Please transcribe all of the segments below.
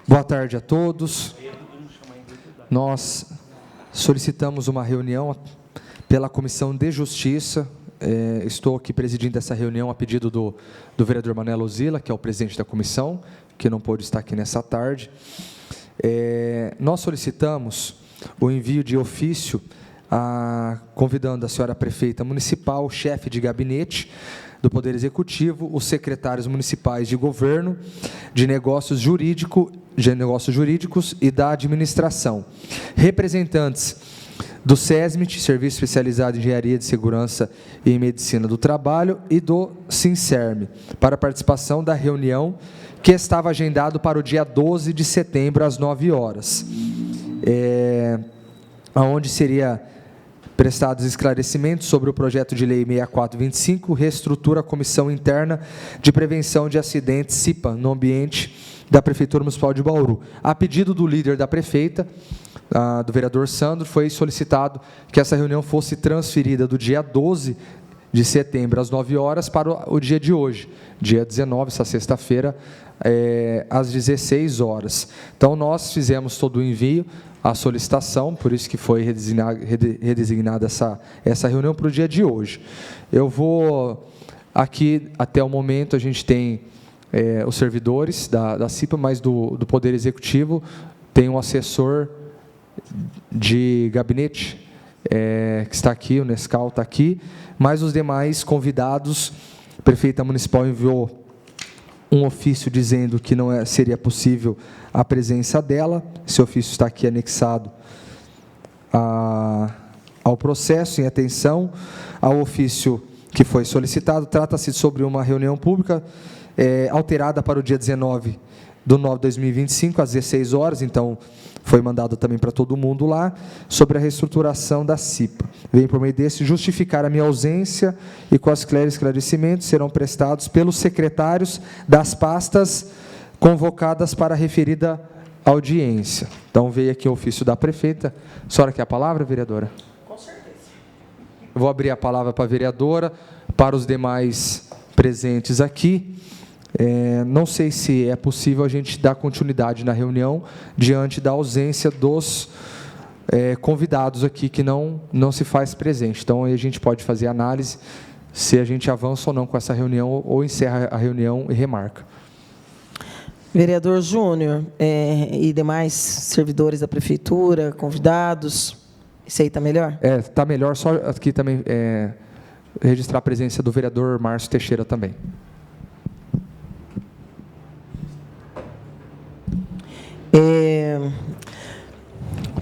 Boa tarde a todos. Nós solicitamos uma reunião pela Comissão de Justiça. Estou aqui presidindo essa reunião a pedido do vereador Manuel Ozila, que é o presidente da comissão, que não pôde estar aqui nessa tarde. Nós solicitamos o envio de ofício convidando a senhora prefeita municipal, chefe de gabinete do Poder Executivo, os secretários municipais de governo, de negócios jurídicos e da administração, representantes do SESMIT, Serviço Especializado em Engenharia de Segurança e Medicina do Trabalho, e do SINCERM, para a participação da reunião que estava agendado para o dia 12 de setembro, às 9 horas, onde seria prestados esclarecimentos sobre o projeto de lei 6425, reestrutura a Comissão Interna de Prevenção de Acidentes, CIPA, no ambiente da Prefeitura Municipal de Bauru. A pedido do líder da prefeita, do vereador Sandro, foi solicitado que essa reunião fosse transferida do dia 12 de setembro, às 9 horas, para o dia de hoje, dia 19, essa sexta-feira, às 16 horas. Então, nós fizemos todo o envio, a solicitação, por isso que foi redesignada essa reunião para o dia de hoje. Eu vou, aqui, até o momento, a gente tem os servidores da CIPA, mas do Poder Executivo, tem um assessor de gabinete, que está aqui, o Nescau está aqui, mas os demais convidados, a prefeita municipal enviou um ofício dizendo que não seria possível a presença dela. Esse ofício está aqui anexado ao processo, em atenção ao ofício que foi solicitado. Trata-se sobre uma reunião pública alterada para o dia 19 de 9 de 2025, às 16 horas, então foi mandado também para todo mundo lá, sobre a reestruturação da CIPA. Vem por meio desse justificar a minha ausência e quaisquer esclarecimentos serão prestados pelos secretários das pastas convocadas para a referida audiência. Então, veio aqui o ofício da prefeita. A senhora quer a palavra, vereadora? Com certeza. Eu vou abrir a palavra para a vereadora, para os demais presentes aqui. Não sei se é possível a gente dar continuidade na reunião diante da ausência dos convidados aqui, que não se faz presente. Então, aí a gente pode fazer análise se a gente avança ou não com essa reunião, ou encerra a reunião e remarca. Vereador Júnior e demais servidores da prefeitura, convidados, isso aí está melhor? Está melhor, só aqui também registrar a presença do vereador Márcio Teixeira também.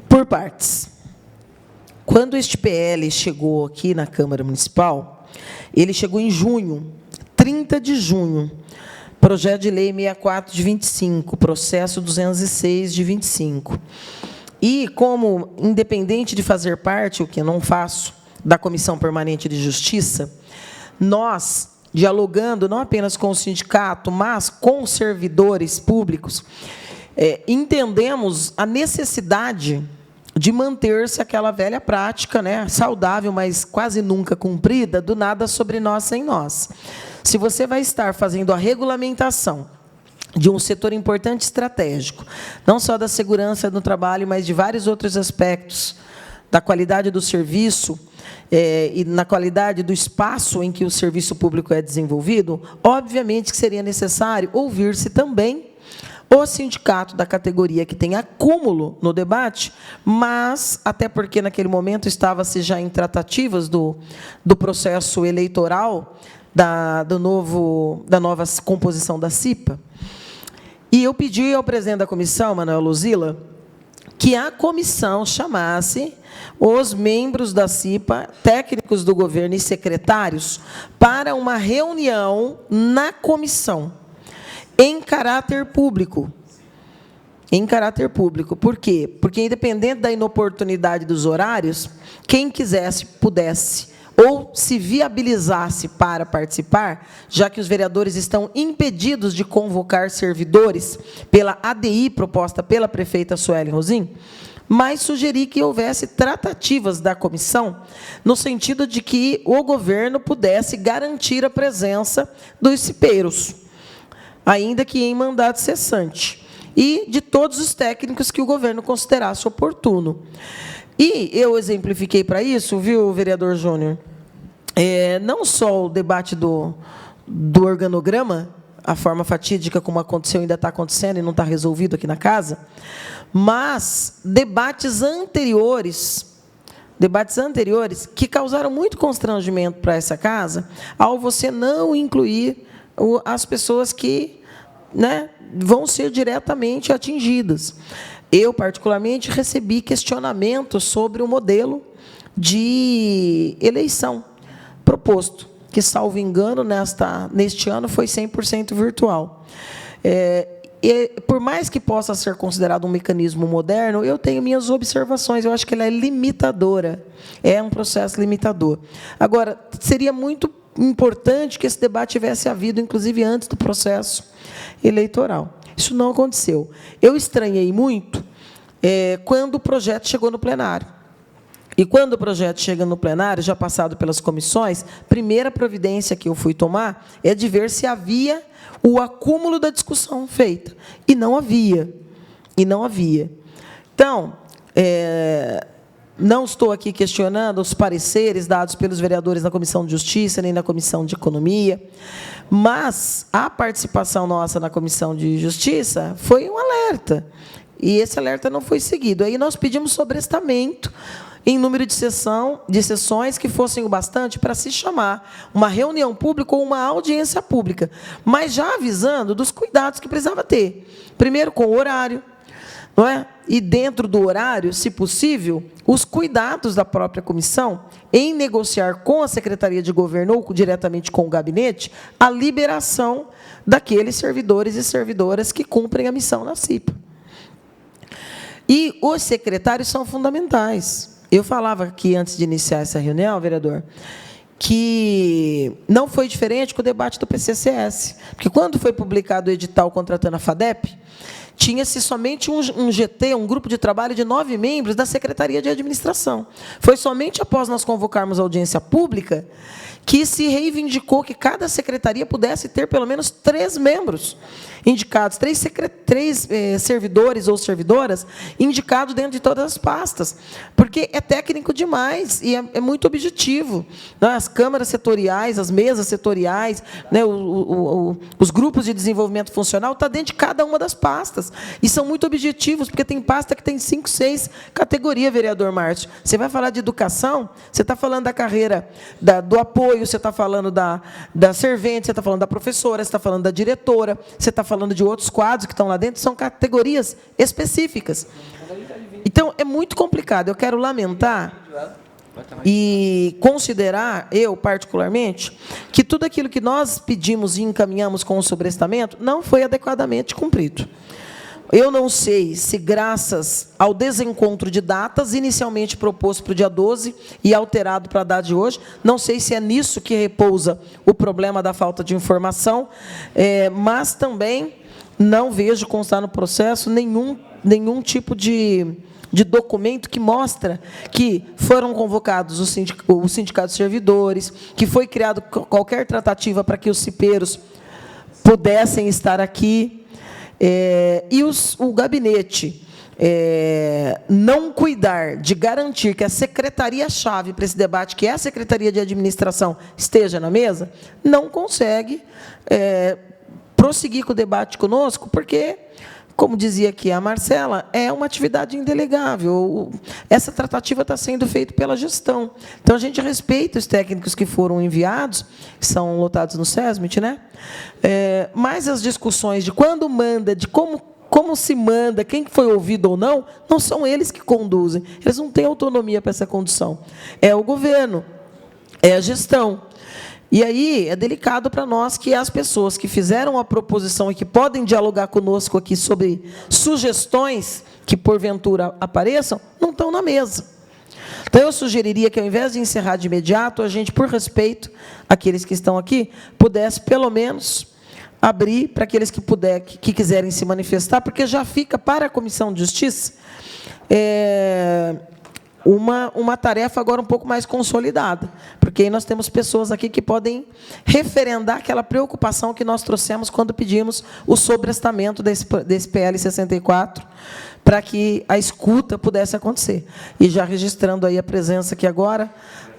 Por partes. Quando este PL chegou aqui na Câmara Municipal, ele chegou em junho, 30 de junho, projeto de lei 64 de 25, processo 206 de 25. E como, independente de fazer parte, o que eu não faço, da Comissão Permanente de Justiça, nós, dialogando não apenas com o sindicato, mas com os servidores públicos, entendemos a necessidade de manter-se aquela velha prática, né, saudável, mas quase nunca cumprida, do nada sobre nós sem nós. Se você vai estar fazendo a regulamentação de um setor importante estratégico, não só da segurança no trabalho, mas de vários outros aspectos, da qualidade do serviço e na qualidade do espaço em que o serviço público é desenvolvido, obviamente que seria necessário ouvir-se também o sindicato da categoria que tem acúmulo no debate, mas, até porque naquele momento estava-se já em tratativas do processo eleitoral da nova composição da CIPA, e eu pedi ao presidente da comissão, Manuel Ozila, que a comissão chamasse os membros da CIPA, técnicos do governo e secretários, para uma reunião na comissão, em caráter público. Em caráter público. Por quê? Porque, independente da inoportunidade dos horários, quem quisesse, pudesse, ou se viabilizasse para participar, já que os vereadores estão impedidos de convocar servidores pela ADI proposta pela prefeita Sueli Rosim, mas sugeri que houvesse tratativas da comissão, no sentido de que o governo pudesse garantir a presença dos cipeiros. ainda que em mandato cessante, e de todos os técnicos que o governo considerasse oportuno. E eu exemplifiquei para isso, viu, vereador Júnior, não só o debate do organograma, a forma fatídica como aconteceu, ainda está acontecendo e não está resolvido aqui na casa, mas debates anteriores que causaram muito constrangimento para essa casa, ao você não incluir as pessoas que, né, vão ser diretamente atingidas. Eu, particularmente, recebi questionamentos sobre o modelo de eleição proposto, que, salvo engano, neste ano foi 100% virtual. E, por mais que possa ser considerado um mecanismo moderno, eu tenho minhas observações, eu acho que ela é limitadora, é um processo limitador. Agora, seria muito importante que esse debate tivesse havido, inclusive, antes do processo eleitoral. Isso não aconteceu. Eu estranhei muito quando o projeto chegou no plenário. E quando o projeto chega no plenário, já passado pelas comissões, primeira providência que eu fui tomar é de ver se havia o acúmulo da discussão feita. E não havia. Então, não estou aqui questionando os pareceres dados pelos vereadores na Comissão de Justiça, nem na Comissão de Economia, mas a participação nossa na Comissão de Justiça foi um alerta, e esse alerta não foi seguido. Aí nós pedimos sobrestamento em número de sessões que fossem o bastante para se chamar uma reunião pública ou uma audiência pública, mas já avisando dos cuidados que precisava ter. Primeiro, com o horário, não é? E dentro do horário, se possível, os cuidados da própria comissão em negociar com a Secretaria de Governo ou diretamente com o gabinete a liberação daqueles servidores e servidoras que cumprem a missão na CIPA. E os secretários são fundamentais. Eu falava aqui, antes de iniciar essa reunião, vereador, que não foi diferente com o debate do PCCS, porque quando foi publicado o edital contratando a FADEP, tinha-se somente um GT, um grupo de trabalho de 9 membros da Secretaria de Administração. Foi somente após nós convocarmos a audiência pública que se reivindicou que cada secretaria pudesse ter pelo menos 3 membros indicados, 3 servidores ou servidoras indicados dentro de todas as pastas, porque é técnico demais e é muito objetivo. As câmaras setoriais, as mesas setoriais, né, os grupos de desenvolvimento funcional, está dentro de cada uma das pastas. E são muito objetivos, porque tem pasta que tem 5, 6 categorias, vereador Márcio. Você vai falar de educação, você está falando da carreira do apoio, você está falando da servente, você está falando da professora, você está falando da diretora, você está falando de outros quadros que estão lá dentro, são categorias específicas. Então, é muito complicado. Eu quero lamentar e considerar, eu particularmente, que tudo aquilo que nós pedimos e encaminhamos com o sobrestamento não foi adequadamente cumprido. Eu não sei se, graças ao desencontro de datas, inicialmente proposto para o dia 12 e alterado para a data de hoje, não sei se é nisso que repousa o problema da falta de informação, mas também não vejo constar no processo nenhum tipo de documento que mostra que foram convocados os sindicatos de servidores, que foi criado qualquer tratativa para que os cipeiros pudessem estar aqui, e o gabinete não cuidar de garantir que a secretaria-chave para esse debate, que é a Secretaria de Administração, esteja na mesa, não consegue prosseguir com o debate conosco, porque, como dizia aqui a Marcela, é uma atividade indelegável. Essa tratativa está sendo feita pela gestão. Então, a gente respeita os técnicos que foram enviados, que são lotados no SESMIT, né? Mas as discussões de quando manda, de como se manda, quem foi ouvido ou não são eles que conduzem. Eles não têm autonomia para essa condução. É o governo, é a gestão. E aí é delicado para nós que as pessoas que fizeram a proposição e que podem dialogar conosco aqui sobre sugestões que, porventura, apareçam, não estão na mesa. Então, eu sugeriria que, ao invés de encerrar de imediato, a gente, por respeito àqueles que estão aqui, pudesse, pelo menos, abrir para aqueles que quiserem se manifestar, porque já fica para a Comissão de Justiça uma tarefa agora um pouco mais consolidada, porque aí nós temos pessoas aqui que podem referendar aquela preocupação que nós trouxemos quando pedimos o sobrestamento desse PL 64, para que a escuta pudesse acontecer. E já registrando aí a presença aqui agora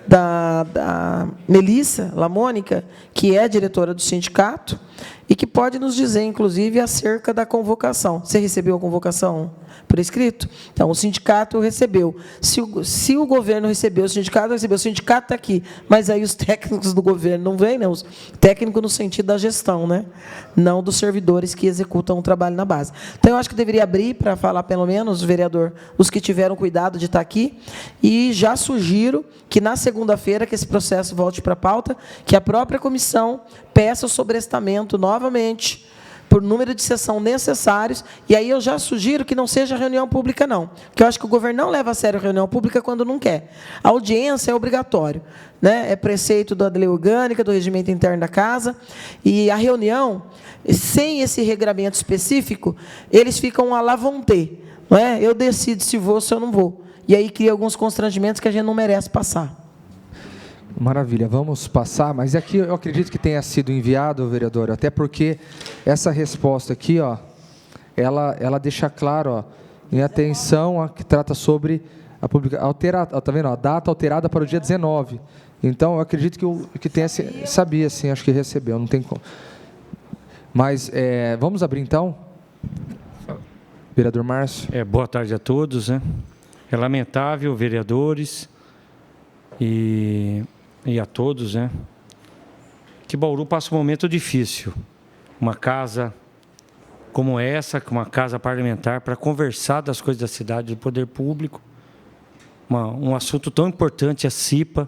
da Melissa Lamônica, que é diretora do sindicato, e que pode nos dizer, inclusive, acerca da convocação. Você recebeu a convocação por escrito? Então, o sindicato recebeu. Se o governo recebeu, o sindicato recebeu, o sindicato está aqui, mas aí os técnicos do governo não vêm, né? Os técnicos no sentido da gestão, né? Não dos servidores que executam o trabalho na base. Então, eu acho que deveria abrir para falar, pelo menos, vereador, os que tiveram cuidado de estar aqui, e já sugiro que, na segunda-feira, que esse processo volte para a pauta, que a própria comissão peça o sobrestamento novamente, por número de sessão necessários, e aí eu já sugiro que não seja reunião pública, não, porque eu acho que o governo não leva a sério a reunião pública quando não quer. A audiência é obrigatório, né? É preceito da lei orgânica, do regimento interno da casa, e a reunião, sem esse regramento específico, eles ficam à la vontade, não é? Eu decido se vou ou se eu não vou, e aí cria alguns constrangimentos que a gente não merece passar. Maravilha, vamos passar, mas aqui eu acredito que tenha sido enviado, vereador, até porque essa resposta aqui, ó, ela deixa claro, ó, em atenção, que trata sobre a publicação, tá vendo, a data alterada para o dia 19. Então, eu acredito que tenha, sabia sim, acho que recebeu, não tem como. Mas, vamos abrir então? Vereador Márcio. Boa tarde a todos, né? É lamentável, vereadores, e a todos, né, que Bauru passa um momento difícil. Uma casa como essa, uma casa parlamentar, para conversar das coisas da cidade, do poder público, um assunto tão importante, a CIPA.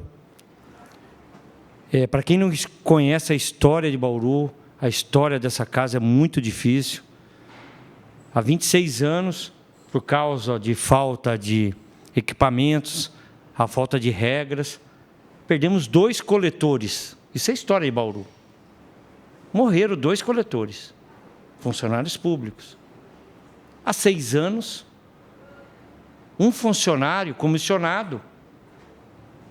Para quem não conhece a história de Bauru, a história dessa casa é muito difícil. Há 26 anos, por causa de falta de equipamentos, a falta de regras, perdemos 2 coletores. Isso é história de Bauru. Morreram 2 coletores, funcionários públicos. Há 6 anos, um funcionário comissionado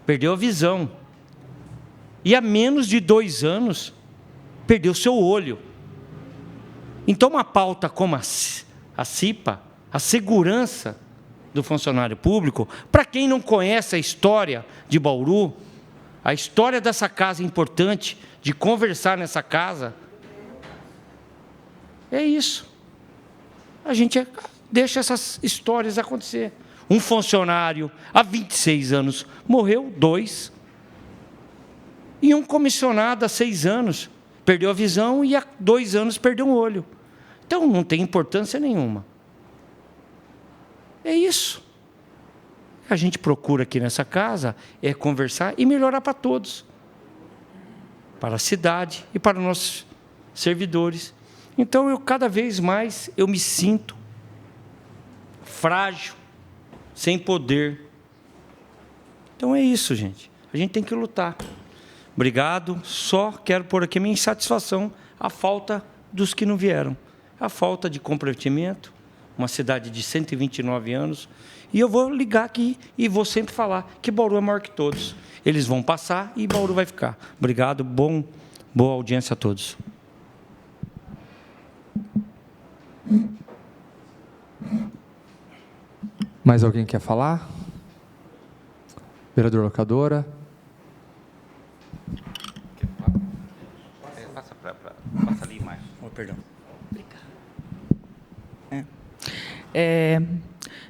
perdeu a visão. E há menos de 2 anos, perdeu seu olho. Então, uma pauta como a CIPA, a segurança do funcionário público, para quem não conhece a história de Bauru, a história dessa casa importante, de conversar nessa casa, é isso. A gente deixa essas histórias acontecer. Um funcionário, há 26 anos, morreu 2. E um comissionado, há 6 anos, perdeu a visão e há 2 anos perdeu um olho. Então, não tem importância nenhuma. É isso. A gente procura aqui nessa casa é conversar e melhorar para todos. Para a cidade e para os nossos servidores. Então, cada vez mais, eu me sinto frágil, sem poder. Então, é isso, gente. A gente tem que lutar. Obrigado. Só quero pôr aqui a minha insatisfação, a falta dos que não vieram. A falta de comprometimento, uma cidade de 129 anos, e eu vou ligar aqui e vou sempre falar que Bauru é maior que todos. Eles vão passar e Bauru vai ficar. Obrigado, boa audiência a todos. Mais alguém quer falar? Vereador Locadora. Passa ali mais. Perdão.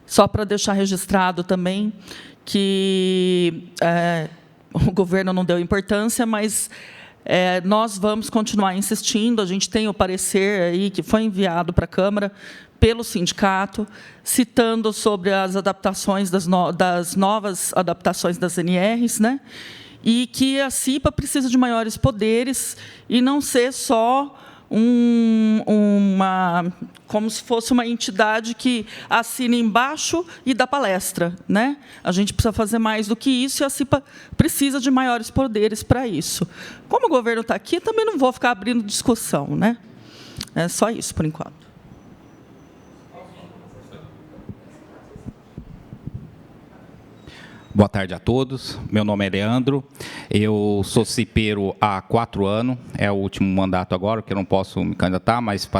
Só para deixar registrado também que o governo não deu importância, mas nós vamos continuar insistindo. A gente tem o parecer aí que foi enviado para a Câmara pelo sindicato, citando sobre as adaptações das novas adaptações das NRs, né? E que a CIPA precisa de maiores poderes e não ser só como se fosse uma entidade que assina embaixo e dá palestra, né? A gente precisa fazer mais do que isso e a CIPA precisa de maiores poderes para isso. Como o governo está aqui, também não vou ficar abrindo discussão, né? É só isso, por enquanto. Boa tarde a todos. Meu nome é Leandro. Eu sou cipeiro há 4 anos. É o último mandato agora, que eu não posso me candidatar, mas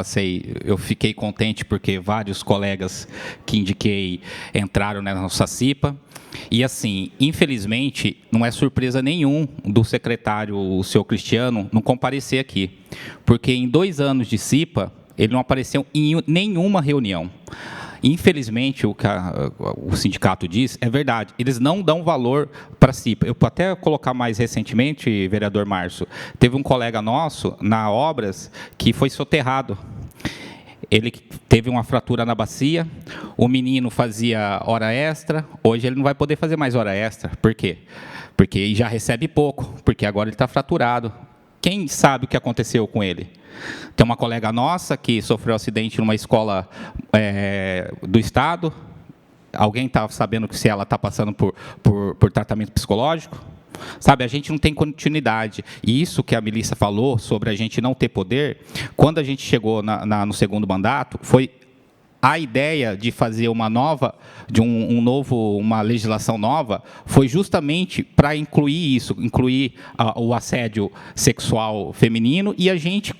eu fiquei contente porque vários colegas que indiquei entraram na nossa CIPA. E, assim, infelizmente, não é surpresa nenhum do secretário, o senhor Cristiano, não comparecer aqui. Porque em 2 anos de CIPA, ele não apareceu em nenhuma reunião. Infelizmente, o que o sindicato diz é verdade. Eles não dão valor para a CIPA. Eu vou até colocar mais recentemente, vereador Márcio, teve um colega nosso, na Obras, que foi soterrado. Ele teve uma fratura na bacia, o menino fazia hora extra, hoje ele não vai poder fazer mais hora extra. Por quê? Porque ele já recebe pouco, porque agora ele está fraturado. Quem sabe o que aconteceu com ele? Tem uma colega nossa que sofreu um acidente numa escola do Estado. Alguém está sabendo se ela está passando por tratamento psicológico? Sabe, a gente não tem continuidade. E isso que a Melissa falou sobre a gente não ter poder, quando a gente chegou no segundo mandato, foi a ideia de fazer uma legislação nova, foi justamente para incluir isso, incluir o assédio sexual feminino e a gente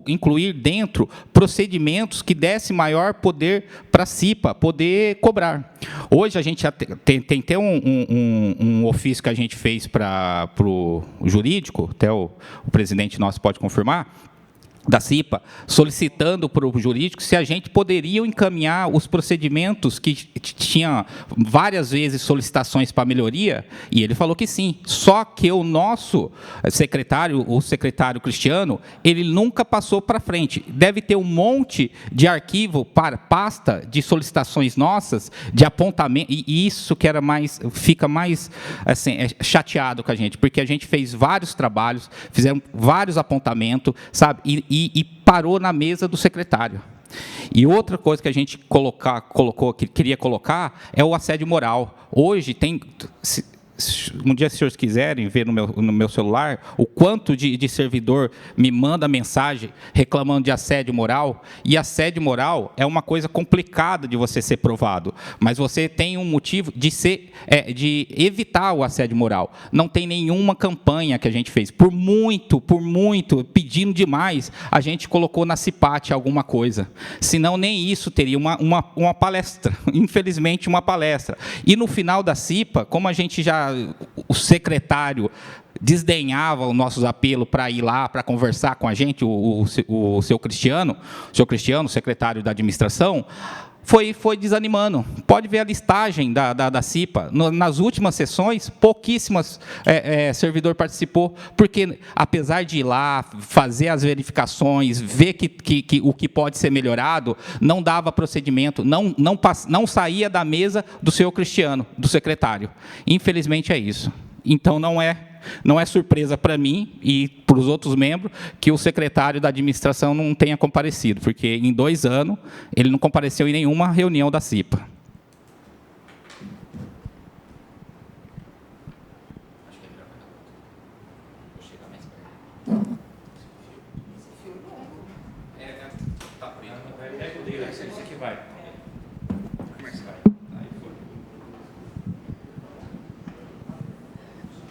incluir dentro procedimentos que desse maior poder para a CIPA poder cobrar. Hoje a gente tem um ofício que a gente fez para o jurídico, até o presidente nosso pode confirmar, da CIPA, solicitando para o jurídico se a gente poderia encaminhar os procedimentos que tinha várias vezes solicitações para melhoria, e ele falou que sim. Só que o nosso secretário, o secretário Cristiano, ele nunca passou para frente. Deve ter um monte de arquivo para pasta de solicitações nossas, de apontamento, e isso que fica mais assim, chateado com a gente, porque a gente fez vários trabalhos, fizemos vários apontamentos, sabe, e parou na mesa do secretário. E outra coisa que a gente queria colocar é o assédio moral. Hoje tem, um dia, se os senhores quiserem ver no meu celular, o quanto de servidor me manda mensagem reclamando de assédio moral, e assédio moral é uma coisa complicada de você ser provado, mas você tem um motivo de evitar o assédio moral. Não tem nenhuma campanha que a gente fez, por muito, pedindo demais, a gente colocou na CIPAT alguma coisa, senão nem isso teria uma palestra, infelizmente uma palestra. E no final da CIPA, como a gente o secretário desdenhava os nossos apelos para ir lá, para conversar com a gente, o seu Cristiano, o secretário da administração, foi desanimando. Pode ver a listagem da CIPA. Nas últimas sessões, pouquíssimas servidor participou, porque, apesar de ir lá, fazer as verificações, ver o que pode ser melhorado, não dava procedimento, não saía da mesa do senhor Cristiano, do secretário. Infelizmente é isso. Então, não é surpresa para mim e para os outros membros que o secretário da administração não tenha comparecido, porque em 2 anos ele não compareceu em nenhuma reunião da CIPA.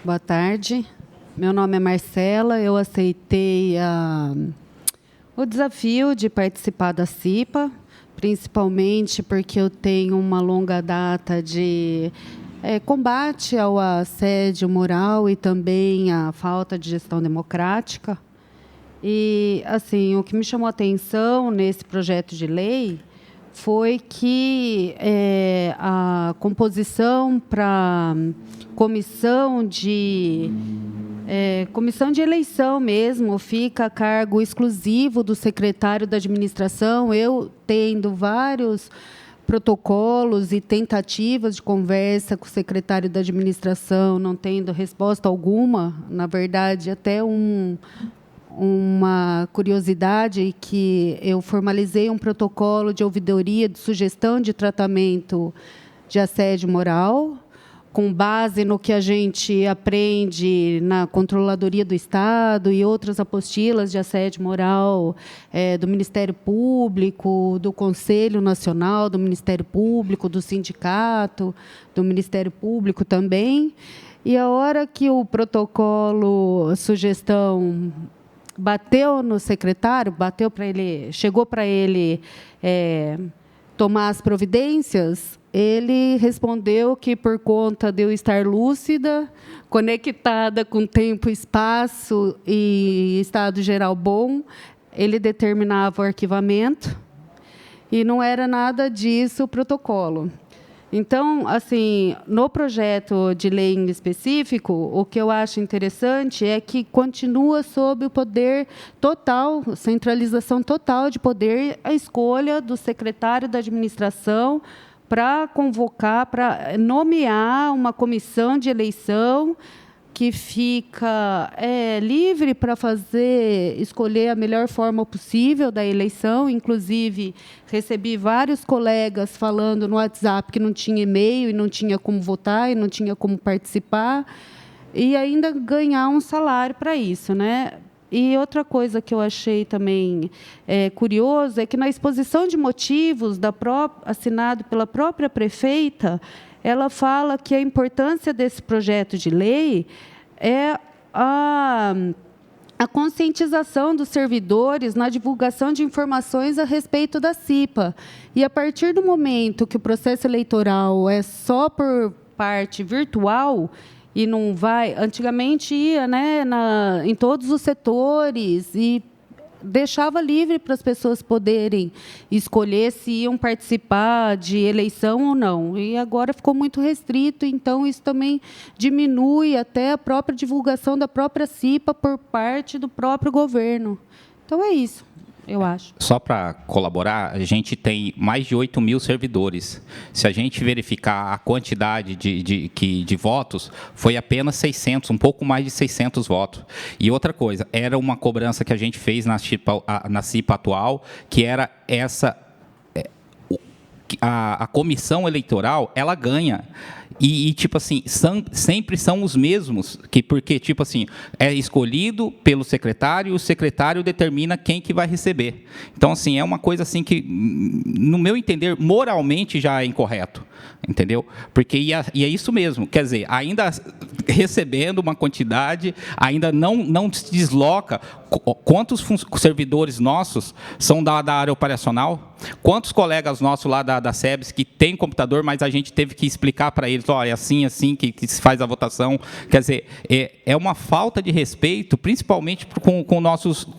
Boa tarde, meu nome é Marcela, eu aceitei o desafio de participar da CIPA, principalmente porque eu tenho uma longa data de combate ao assédio moral e também à falta de gestão democrática. E, assim, o que me chamou a atenção nesse projeto de lei foi que a composição para comissão de eleição mesmo fica a cargo exclusivo do secretário da administração, eu tendo vários protocolos e tentativas de conversa com o secretário da administração, não tendo resposta alguma, na verdade, até uma curiosidade que eu formalizei um protocolo de ouvidoria de sugestão de tratamento de assédio moral, com base no que a gente aprende na Controladoria do Estado e outras apostilas de assédio moral do Ministério Público, do Conselho Nacional do Ministério Público, do sindicato, do Ministério Público também. E a hora que o protocolo, a sugestão, bateu no secretário, chegou para ele tomar as providências, ele respondeu que, por conta de eu estar lúcida, conectada com tempo, espaço e estado geral bom, ele determinava o arquivamento, e não era nada disso o protocolo. Então, assim, no projeto de lei em específico, o que eu acho interessante é que continua sob o poder total, centralização total de poder, a escolha do secretário da administração para convocar, para nomear uma comissão de eleição que fica livre para escolher a melhor forma possível da eleição. Inclusive, recebi vários colegas falando no WhatsApp que não tinha e-mail e não tinha como votar e não tinha como participar, e ainda ganhar um salário para isso, né? E outra coisa que eu achei também curioso é que, na exposição de motivos assinado pela própria prefeita, ela fala que a importância desse projeto de lei é a conscientização dos servidores na divulgação de informações a respeito da CIPA. E, a partir do momento que o processo eleitoral é só por parte virtual, e não vai... Antigamente ia, né, em todos os setores e deixava livre para as pessoas poderem escolher se iam participar de eleição ou não. E agora ficou muito restrito, então isso também diminui até a própria divulgação da própria CIPA por parte do próprio governo. Então é isso, eu acho. Só para colaborar, a gente tem mais de 8 mil servidores. Se a gente verificar a quantidade de votos, foi apenas 600, um pouco mais de 600 votos. E outra coisa, era uma cobrança que a gente fez na CIPA atual, que era essa... A comissão eleitoral, ela ganha. E tipo assim, sempre são os mesmos, porque, tipo assim, é escolhido pelo secretário e o secretário determina quem que vai receber. Então, assim, é uma coisa assim que, no meu entender, moralmente já é incorreto, entendeu? Porque é isso mesmo, quer dizer, ainda recebendo uma quantidade, ainda não se desloca. Quantos servidores nossos são da área operacional? Quantos colegas nossos lá da SEBS que tem computador, mas a gente teve que explicar para eles, olha, é assim que se faz a votação. Quer dizer, é uma falta de respeito, principalmente com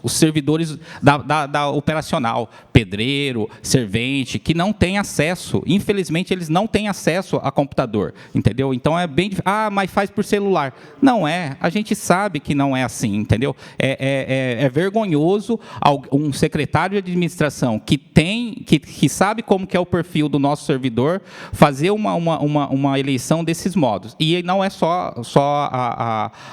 os servidores da operacional, pedreiro, servente, que não tem acesso. Infelizmente, eles não têm acesso a computador, entendeu? Então, é bem... mas faz por celular. Não é. A gente sabe que não é assim, entendeu? É vergonhoso um secretário de administração que sabe como que é o perfil do nosso servidor fazer uma eleição desses modos. E não é só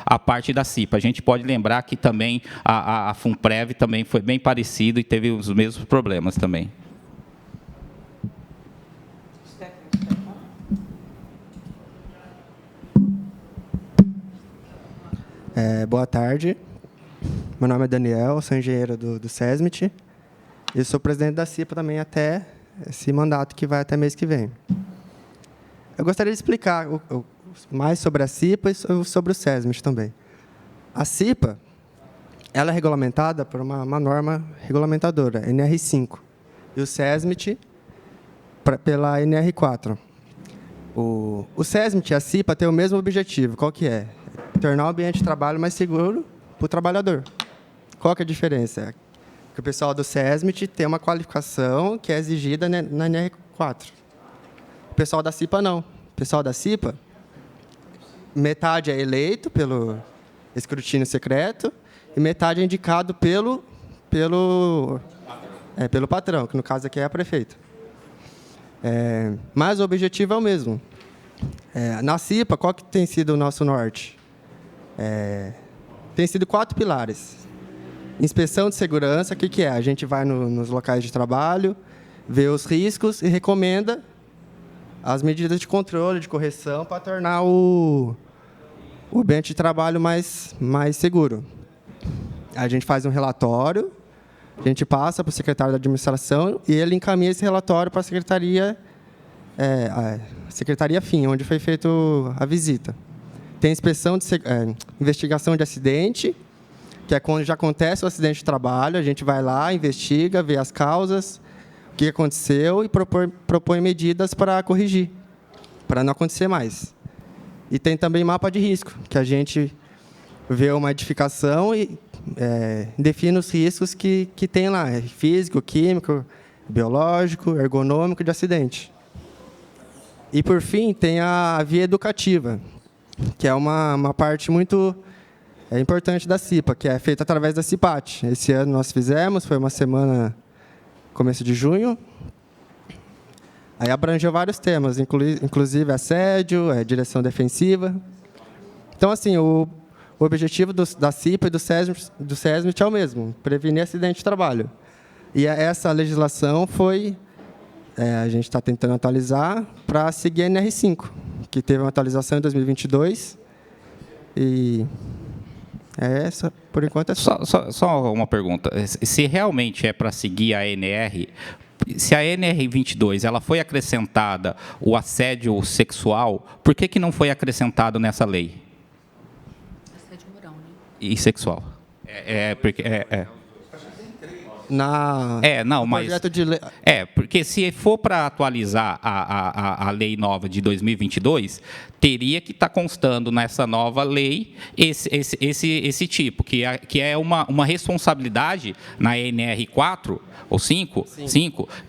a parte da CIPA. A gente pode lembrar que também a FUNPREV também foi bem parecido e teve os mesmos problemas também. Boa tarde. Meu nome é Daniel, sou engenheiro do SESMIT e sou presidente da CIPA também até esse mandato que vai até mês que vem. Eu gostaria de explicar mais sobre a CIPA e sobre o SESMIT também. A CIPA, ela é regulamentada por uma norma regulamentadora, NR5, e o SESMIT pela NR4. O SESMIT e a CIPA têm o mesmo objetivo. Qual que é? Tornar o ambiente de trabalho mais seguro para o trabalhador. Qual que é a diferença? Que o pessoal do SESMIT tem uma qualificação que é exigida na NR4. O pessoal da CIPA não. O pessoal da CIPA, metade é eleito pelo escrutínio secreto e metade é indicado pelo patrão, que no caso aqui é a prefeita. Mas o objetivo é o mesmo. Na CIPA, qual que tem sido o nosso norte? Tem sido 4 pilares. Inspeção de segurança, o que é? A gente vai nos locais de trabalho, vê os riscos e recomenda as medidas de controle, de correção, para tornar o ambiente de trabalho mais seguro. A gente faz um relatório, a gente passa para o secretário da administração e ele encaminha esse relatório para a secretaria fim, onde foi feita a visita. Tem investigação de acidente, que é quando já acontece o acidente de trabalho, a gente vai lá, investiga, vê as causas, o que aconteceu e propõe medidas para corrigir, para não acontecer mais. E tem também mapa de risco, que a gente vê uma edificação e define os riscos que tem lá, físico, químico, biológico, ergonômico, de acidente. E, por fim, tem a via educativa, que é uma parte muito importante da CIPA, que é feita através da CIPAT. Esse ano nós fizemos, foi uma semana, começo de junho. Aí abrangeu vários temas, inclusive assédio, direção defensiva. Então, assim, o objetivo da CIPA e do SESMIT é o mesmo, prevenir acidente de trabalho. E essa legislação a gente está tentando atualizar para seguir a NR5, que teve uma atualização em 2022. E essa, por enquanto, é só. Só uma pergunta. Se realmente é para seguir a NR, se a NR22 ela foi acrescentada o assédio sexual, por que não foi acrescentado nessa lei? Assédio moral, né? E sexual. Porque se for para atualizar a lei nova de 2022, teria que estar constando nessa nova lei esse tipo, que é uma responsabilidade na NR4 ou 5,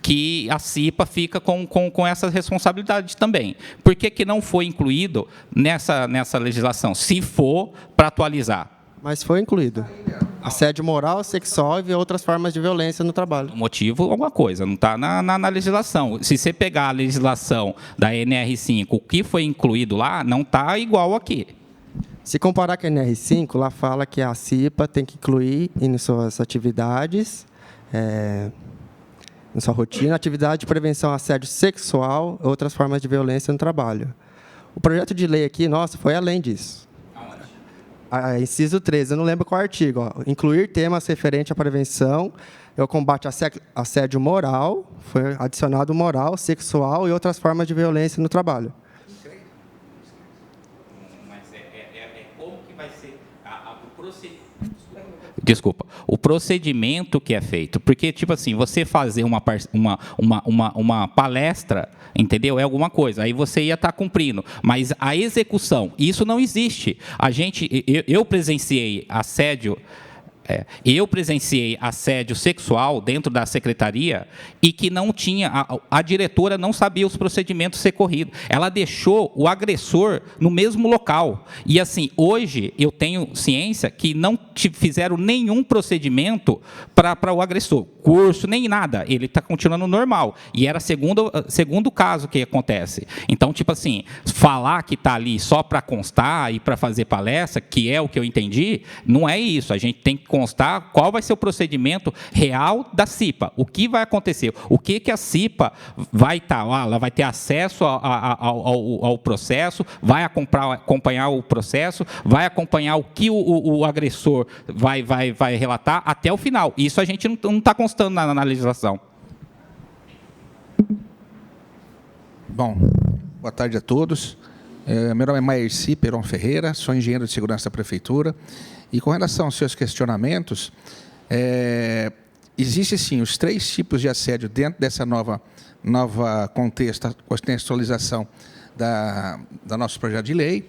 que a CIPA fica com essa responsabilidade também. Por que não foi incluído nessa legislação, se for para atualizar? Mas foi incluído. Assédio moral, sexual e outras formas de violência no trabalho. O motivo, alguma coisa, não está na legislação. Se você pegar a legislação da NR5, o que foi incluído lá, não está igual aqui. Se comparar com a NR5, lá fala que a CIPA tem que incluir em suas atividades, em sua rotina, atividade de prevenção a assédio sexual e outras formas de violência no trabalho. O projeto de lei aqui, foi além disso. Inciso 13, eu não lembro qual artigo. Incluir temas referentes à prevenção e ao combate a assédio moral, foi adicionado moral, sexual e outras formas de violência no trabalho. Mas como que vai ser o procedimento? Desculpa, o procedimento que é feito. Porque, tipo assim, você fazer uma palestra, entendeu? É alguma coisa. Aí você ia estar cumprindo. Mas a execução, isso não existe. Eu presenciei assédio. Eu presenciei assédio sexual dentro da secretaria e que não tinha, a diretora não sabia os procedimentos ser corridos. Ela deixou o agressor no mesmo local. E assim, hoje eu tenho ciência que não fizeram nenhum procedimento para o agressor. Curso, nem nada. Ele está continuando normal. E era segundo caso que acontece. Então, tipo assim, falar que está ali só para constar e para fazer palestra, que é o que eu entendi, não é isso. A gente tem que constar qual vai ser o procedimento real da CIPA. O que vai acontecer? O que a CIPA vai estar? Ela vai ter acesso ao processo, vai acompanhar o processo, vai acompanhar o que o agressor vai relatar até o final. Isso a gente não está constando na legislação. Bom, boa tarde a todos. Meu nome é Maerci Peron Ferreira, sou engenheiro de segurança da Prefeitura. E com relação aos seus questionamentos, existem sim os 3 tipos de assédio dentro dessa nova contextualização da nosso projeto de lei.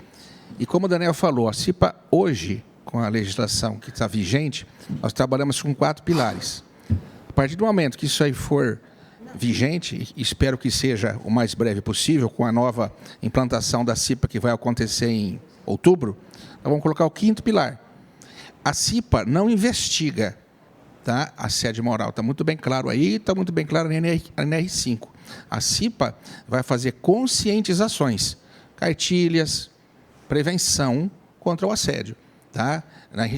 E como o Daniel falou, a CIPA hoje, com a legislação que está vigente, nós trabalhamos com 4 pilares. A partir do momento que isso aí for vigente, espero que seja o mais breve possível, com a nova implantação da CIPA que vai acontecer em outubro, nós vamos colocar o 5º pilar. A CIPA não investiga, tá? Assédio moral. Está muito bem claro aí, está muito bem claro na NR5. A CIPA vai fazer conscientizações, cartilhas, prevenção contra o assédio. Tá?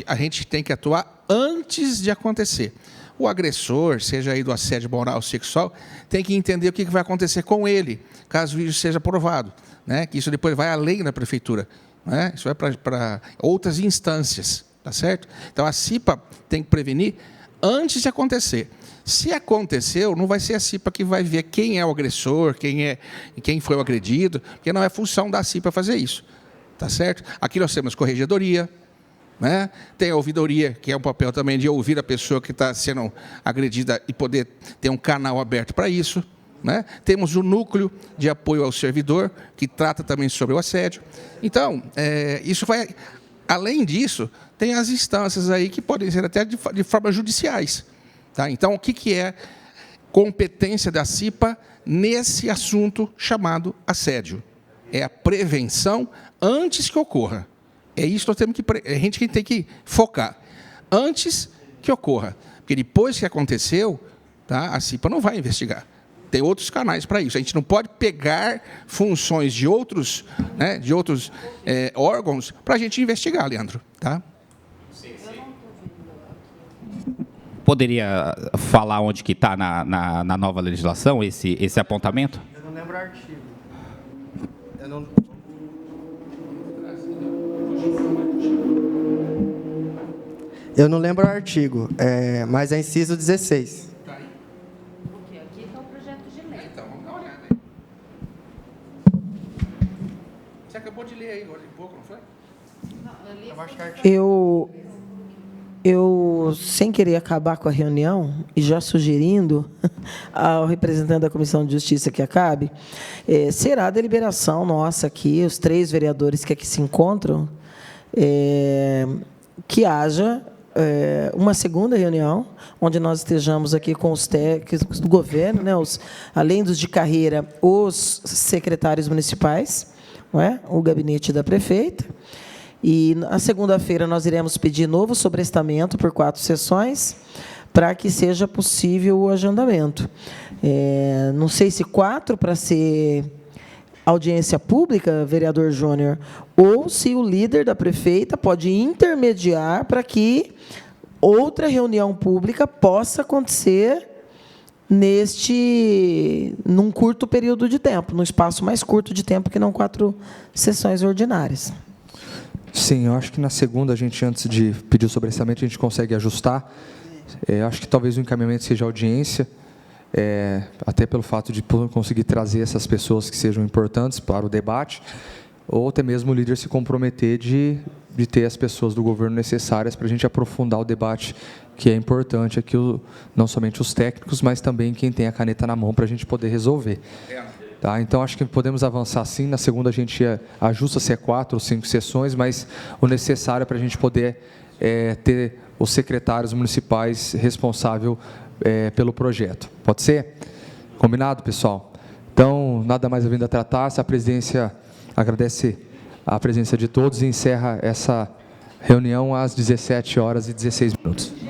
A gente tem que atuar antes de acontecer. o agressor, seja aí do assédio moral ou sexual, tem que entender o que vai acontecer com ele, caso isso seja aprovado, né? Que isso depois vai além da prefeitura, né? Isso vai para outras instâncias, tá certo? Então, a CIPA tem que prevenir antes de acontecer. Se aconteceu, não vai ser a CIPA que vai ver quem é o agressor, quem foi o agredido, porque não é função da CIPA fazer isso, tá certo? Aqui nós temos corregedoria, né? Tem a ouvidoria, que é um papel também de ouvir a pessoa que está sendo agredida e poder ter um canal aberto para isso, né? Temos o núcleo de apoio ao servidor, que trata também sobre o assédio. Então, isso vai... Além disso, tem as instâncias aí que podem ser até de forma judiciais. Tá? Então, o que é competência da CIPA nesse assunto chamado assédio? É a prevenção antes que ocorra. É isso que nós temos a gente tem que focar. Antes que ocorra. Porque depois que aconteceu, tá, a CIPA não vai investigar. Tem outros canais para isso. A gente não pode pegar funções de outros, né, órgãos para a gente investigar, Leandro. Tá? Poderia falar onde que está na nova legislação esse apontamento? Eu não lembro o artigo. Eu não lembro o artigo, mas é inciso 16. Porque aqui está o projeto de lei. Então, vamos dar uma olhada aí. Você acabou de ler aí, agora de pouco, não foi? Eu, sem querer acabar com a reunião, e já sugerindo ao representante da Comissão de Justiça que acabe, será a deliberação nossa aqui, os 3 vereadores que aqui se encontram, que haja uma segunda reunião, onde nós estejamos aqui com os técnicos do governo, né, além dos de carreira, os secretários municipais, não é? O gabinete da prefeita. E, na segunda-feira, nós iremos pedir novo sobrestamento por 4 sessões, para que seja possível o agendamento. Não sei se 4 para ser audiência pública, vereador Júnior, ou se o líder da prefeita pode intermediar para que outra reunião pública possa acontecer num curto período de tempo, num espaço mais curto de tempo que não 4 sessões ordinárias. Sim, eu acho que na segunda, a gente, antes de pedir o sobrestamento, a gente consegue ajustar. Acho que talvez o encaminhamento seja audiência, até pelo fato de conseguir trazer essas pessoas que sejam importantes para o debate, ou até mesmo o líder se comprometer de ter as pessoas do governo necessárias para a gente aprofundar o debate, que é importante aqui, não somente os técnicos, mas também quem tem a caneta na mão para a gente poder resolver. Tá, então, acho que podemos avançar sim. Na segunda, a gente ajusta se é 4 ou 5 sessões, mas o necessário para a gente poder ter os secretários municipais responsáveis pelo projeto. Pode ser? Combinado, pessoal? Então, nada mais havendo a tratar. A presidência agradece a presença de todos e encerra essa reunião às 17h16.